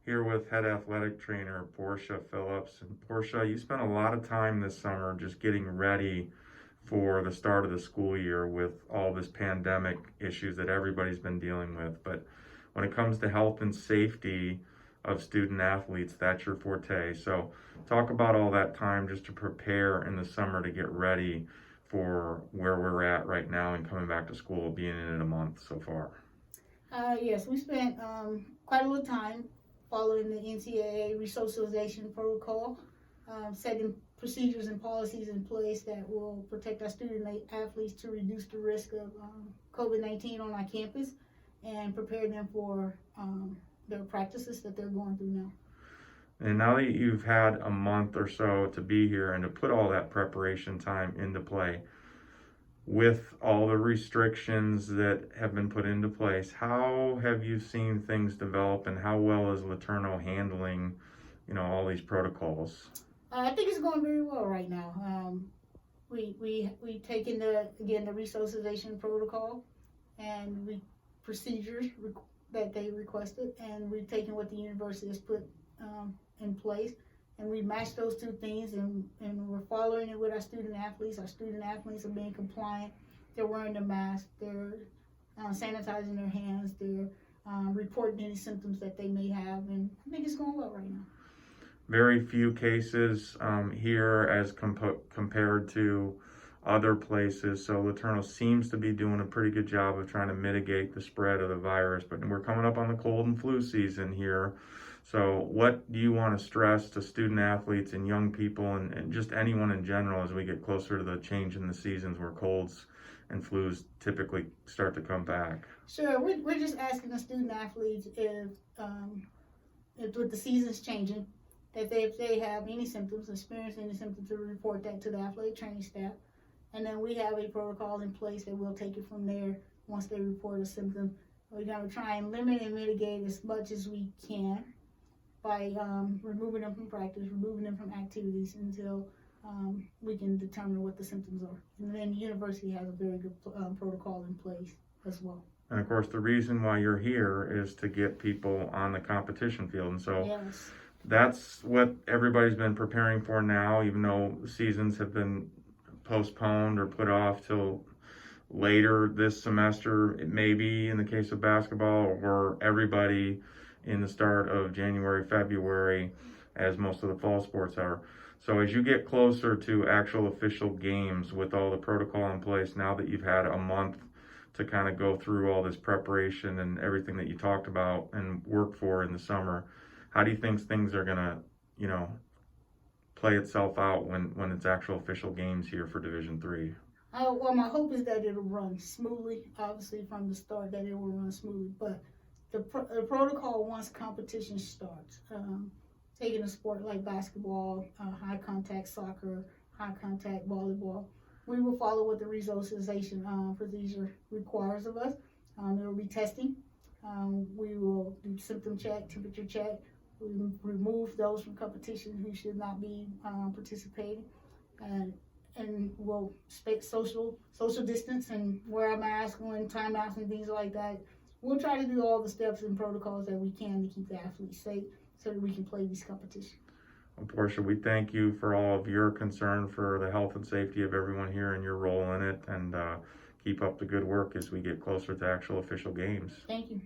Here with head athletic trainer Portia Phillips. And Portia, you spent a lot of time this summer just getting ready for the start of the school year with all this pandemic issues that everybody's been dealing with. But when it comes to health and safety of student athletes, that's your forte. So talk about all that time just to prepare in the summer to get ready for where we're at right now and coming back to school, being in it a month so far. Yes, we spent quite a little time following the NCAA resocialization protocol, setting procedures and policies in place that will protect our student athletes to reduce the risk of COVID-19 on our campus and prepare them for their practices that they're going through now. And now that you've had a month or so to be here and to put all that preparation time into play, with all the restrictions that have been put into place, how have you seen things develop, and how well is LeTourneau handling, all these protocols? I think it's going very well right now. We've taken the resocialization protocol and procedures that they requested, and we've taken what the university has put in place, and we matched those two things, and we're following it with our student athletes. Our student athletes are being compliant. They're wearing their mask. They're sanitizing their hands. They're reporting any symptoms that they may have, and I think it's going well right now. Very few cases here as compared to other places. So LeTourneau seems to be doing a pretty good job of trying to mitigate the spread of the virus, but we're coming up on the cold and flu season here. So what do you want to stress to student athletes and young people and just anyone in general as we get closer to the change in the seasons where colds and flus typically start to come back? Sure, we're just asking the student athletes if with the seasons changing, that if they have any symptoms, experience any symptoms, to report that to the athletic training staff. And then we have a protocol in place that we'll take it from there once they report a symptom. We're going to try and limit and mitigate as much as we can by removing them from practice, removing them from activities until we can determine what the symptoms are. And then the university has a very good protocol in place as well. And of course, the reason why you're here is to get people on the competition field. And so yes, that's what everybody's been preparing for now, even though seasons have been postponed or put off till later this semester. It may be in the case of basketball, or everybody in the start of January, February, as most of the fall sports are. So as you get closer to actual official games with all the protocol in place, now that you've had a month to kind of go through all this preparation and everything that you talked about and work for in the summer, how do you think things are going to, play itself out when it's actual official games here for Division III? well, my hope is that it'll run smoothly. Obviously, from the start, that it will run smoothly. But the protocol, once competition starts, taking a sport like basketball, high contact soccer, high contact volleyball, we will follow what the resocialization procedure requires of us. There will be testing. We will do symptom check, temperature check. We remove those from competition who should not be participating, and we'll expect social distance and wear a mask when timeouts and things like that. We'll try to do all the steps and protocols that we can to keep the athletes safe so that we can play these competitions. Well, Portia, we thank you for all of your concern for the health and safety of everyone here and your role in it, and keep up the good work as we get closer to actual official games. Thank you.